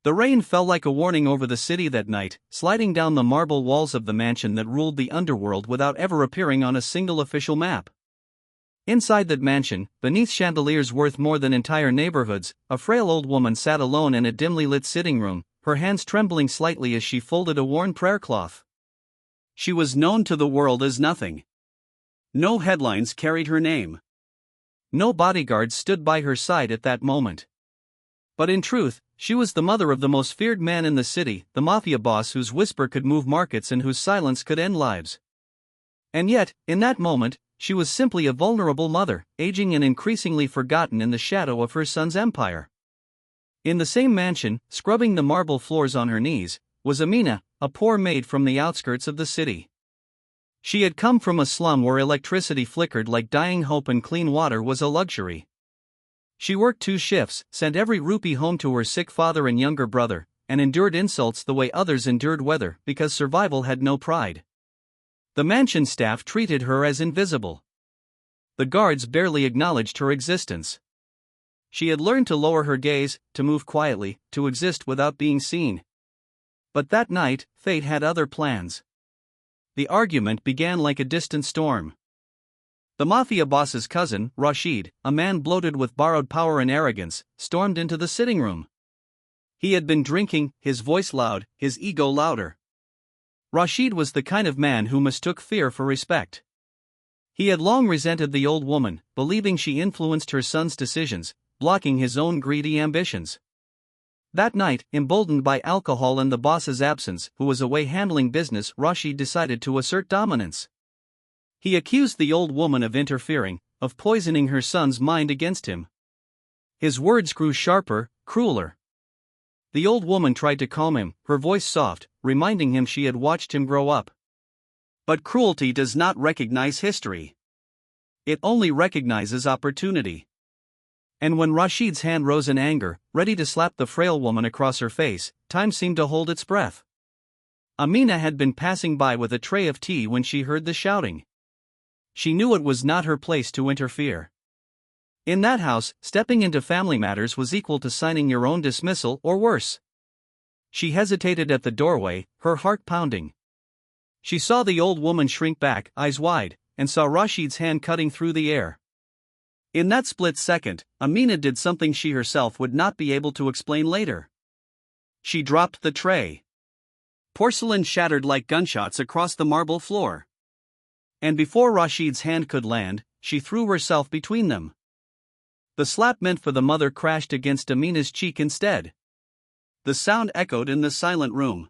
The rain fell like a warning over the city that night, sliding down the marble walls of the mansion that ruled the underworld without ever appearing on a single official map. Inside that mansion, beneath chandeliers worth more than entire neighborhoods, a frail old woman sat alone in a dimly lit sitting room, her hands trembling slightly as she folded a worn prayer cloth. She was known to the world as nothing. No headlines carried her name. No bodyguards stood by her side at that moment. But in truth, she was the mother of the most feared man in the city, the Mafia Boss whose whisper could move markets and whose silence could end lives. And yet, in that moment, she was simply a vulnerable mother, aging and increasingly forgotten in the shadow of her son's empire. In the same mansion, scrubbing the marble floors on her knees, was Amina, a poor maid from the outskirts of the city. She had come from a slum where electricity flickered like dying hope and clean water was a luxury. She worked 2 shifts, sent every rupee home to her sick father and younger brother, and endured insults the way others endured weather because survival had no pride. The mansion staff treated her as invisible. The guards barely acknowledged her existence. She had learned to lower her gaze, to move quietly, to exist without being seen. But that night, fate had other plans. The argument began like a distant storm. The Mafia Boss's cousin, Rashid, a man bloated with borrowed power and arrogance, stormed into the sitting room. He had been drinking, his voice loud, his ego louder. Rashid was the kind of man who mistook fear for respect. He had long resented the old woman, believing she influenced her son's decisions, blocking his own greedy ambitions. That night, emboldened by alcohol and the boss's absence, who was away handling business, Rashid decided to assert dominance. He accused the old woman of interfering, of poisoning her son's mind against him. His words grew sharper, crueler. The old woman tried to calm him, her voice soft, reminding him she had watched him grow up. But cruelty does not recognize history. It only recognizes opportunity. And when Rashid's hand rose in anger, ready to slap the frail woman across her face, time seemed to hold its breath. Amina had been passing by with a tray of tea when she heard the shouting. She knew it was not her place to interfere. In that house, stepping into family matters was equal to signing your own dismissal or worse. She hesitated at the doorway, her heart pounding. She saw the old woman shrink back, eyes wide, and saw Rashid's hand cutting through the air. In that split second, Amina did something she herself would not be able to explain later. She dropped the tray. Porcelain shattered like gunshots across the marble floor. And before Rashid's hand could land, she threw herself between them. The slap meant for the mother crashed against Amina's cheek instead. The sound echoed in the silent room.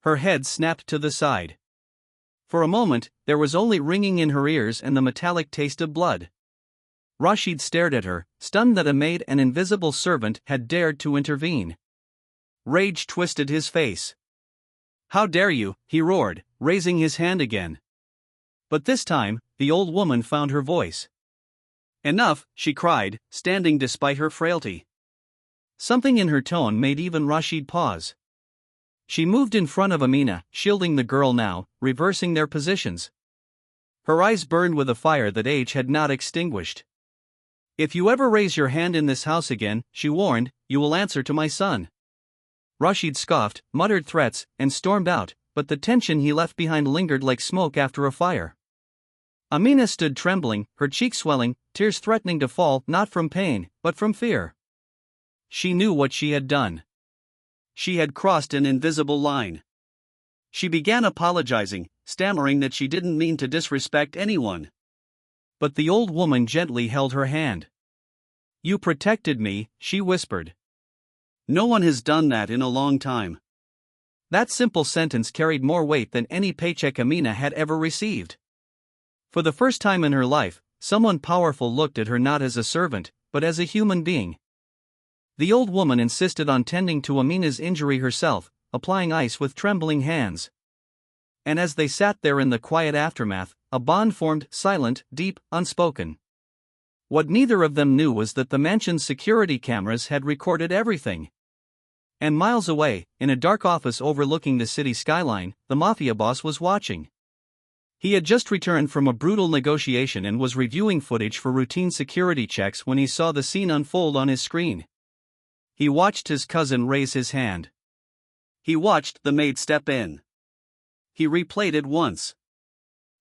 Her head snapped to the side. For a moment, there was only ringing in her ears and the metallic taste of blood. Rashid stared at her, stunned that a maid and invisible servant had dared to intervene. Rage twisted his face. "How dare you," he roared, raising his hand again. But this time, the old woman found her voice. "Enough," she cried, standing despite her frailty. Something in her tone made even Rashid pause. She moved in front of Amina, shielding the girl now, reversing their positions. Her eyes burned with a fire that age had not extinguished. "If you ever raise your hand in this house again," she warned, "you will answer to my son." Rashid scoffed, muttered threats, and stormed out, but the tension he left behind lingered like smoke after a fire. Amina stood trembling, her cheeks swelling, tears threatening to fall not from pain, but from fear. She knew what she had done. She had crossed an invisible line. She began apologizing, stammering that she didn't mean to disrespect anyone. But the old woman gently held her hand. "You protected me," she whispered. "No one has done that in a long time." That simple sentence carried more weight than any paycheck Amina had ever received. For the first time in her life, someone powerful looked at her not as a servant, but as a human being. The old woman insisted on tending to Amina's injury herself, applying ice with trembling hands. And as they sat there in the quiet aftermath, a bond formed, silent, deep, unspoken. What neither of them knew was that the mansion's security cameras had recorded everything. And miles away, in a dark office overlooking the city skyline, the Mafia Boss was watching. He had just returned from a brutal negotiation and was reviewing footage for routine security checks when he saw the scene unfold on his screen. He watched his cousin raise his hand. He watched the maid step in. He replayed it once.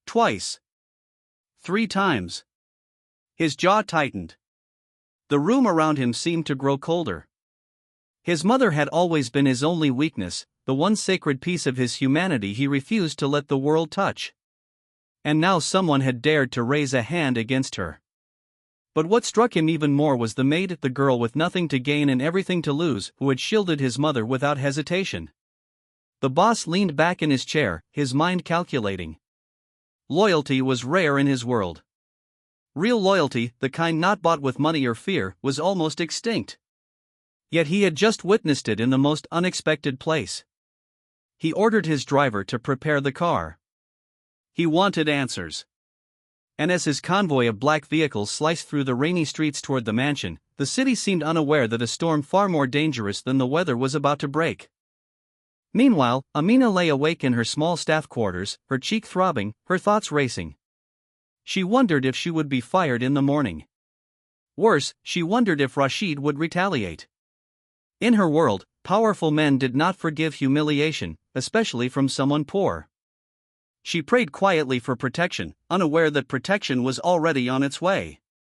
Twice. 3 times. His jaw tightened. The room around him seemed to grow colder. His mother had always been his only weakness, the one sacred piece of his humanity he refused to let the world touch. And now someone had dared to raise a hand against her. But what struck him even more was the maid, the girl with nothing to gain and everything to lose, who had shielded his mother without hesitation. The boss leaned back in his chair, his mind calculating. Loyalty was rare in his world. Real loyalty, the kind not bought with money or fear, was almost extinct. Yet he had just witnessed it in the most unexpected place. He ordered his driver to prepare the car. He wanted answers. And as his convoy of black vehicles sliced through the rainy streets toward the mansion, the city seemed unaware that a storm far more dangerous than the weather was about to break. Meanwhile, Amina lay awake in her small staff quarters, her cheek throbbing, her thoughts racing. She wondered if she would be fired in the morning. Worse, she wondered if Rashid would retaliate. In her world, powerful men did not forgive humiliation, especially from someone poor. She prayed quietly for protection, unaware that protection was already on its way.